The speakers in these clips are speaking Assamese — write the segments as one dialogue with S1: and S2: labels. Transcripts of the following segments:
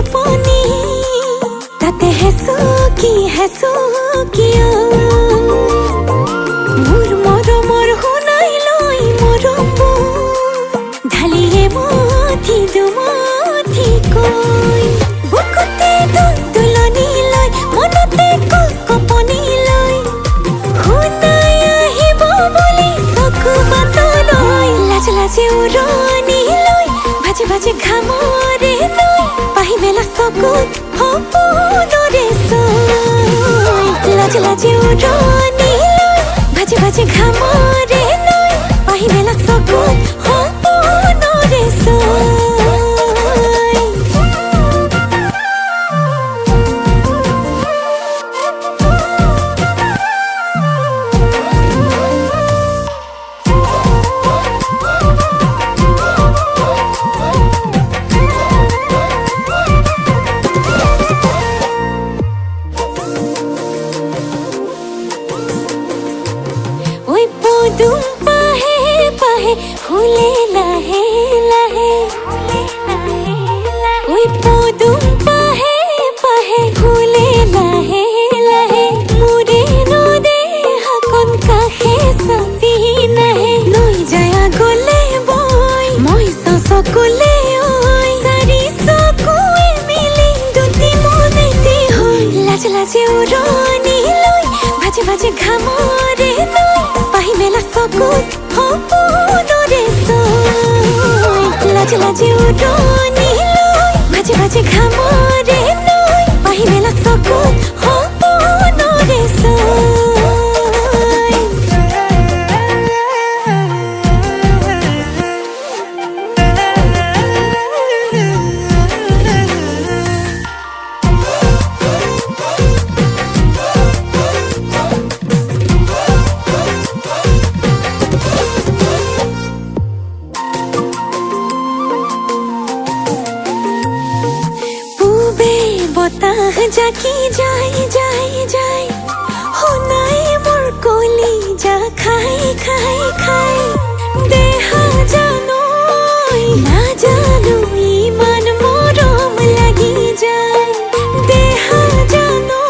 S1: টোপনি তাতে হেসু কি মোৰ মৰমৰ শুনাই লৈ মৰম ঢালিয়ে মথি দুমথি কৈ বুকুতে তুলনি লৈ মনতে কপনি লৈ শুনাই আহিব বুলি চকু বাটলৈ লাজ লাজে উৰণি লৈ ভাজে ভাজে ঘামৰে লৈ পাহি মেলা চকুত সপোনৰে চৈ লাজ লাজে উৰণি লৈ ভাজে ভাজে ঘামৰে লৈ পাহি মেলা চকুত সপোনৰে চৈ ফুলে লাহে লাহে ওই পদুম পাহে পাহে ফুলে লাহে লাহে মুৰে নদে হাকন কাষে চাপি নাহে লৈ যায় আগলে বৈ মই চকুলে ঐ চাৰি চকুৱে মিলি দুটি মনেতে হৈ লাজ লাজে উৰণি লৈ ভাজে ভাজে ঘামৰে লৈ পাহি মেলা চকুত সপোনৰে চৈ লাজ লাজে উৰণি লৈ ভাজে ভাজে ঘামৰে লৈ পাহি মেলা চকুত সপোনৰে চৈ বতাহ জাকি যায় যায় যায় শুনাই মোৰ কলিজা খাই খাই খাই দেহা জানো নাজানো ইমান মৰম লাগি যায় দেহা জানো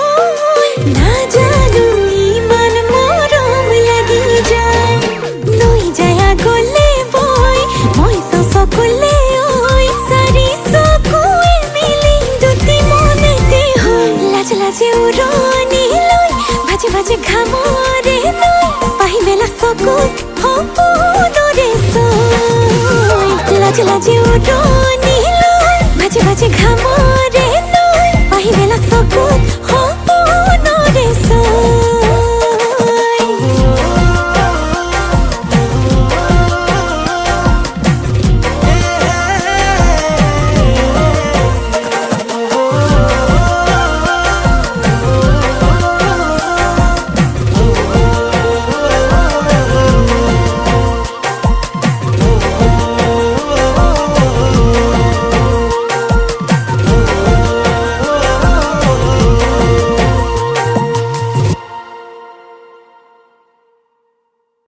S1: নাজানো ইমান মৰম লাগি যায় লৈ যায় আগলে বৈ মই চকুলে ঐ চাৰি চকুৱে মিলি দুটি মনেতে হৈ লাজ লাজে উৰণি লৈ ভাজে ভাজে ঘামৰে লৈ পাহি মেলা চকুত সপোনৰে চৈ লাজ লাজে উৰণি লৈ ভাজে ভাজে ঘামৰে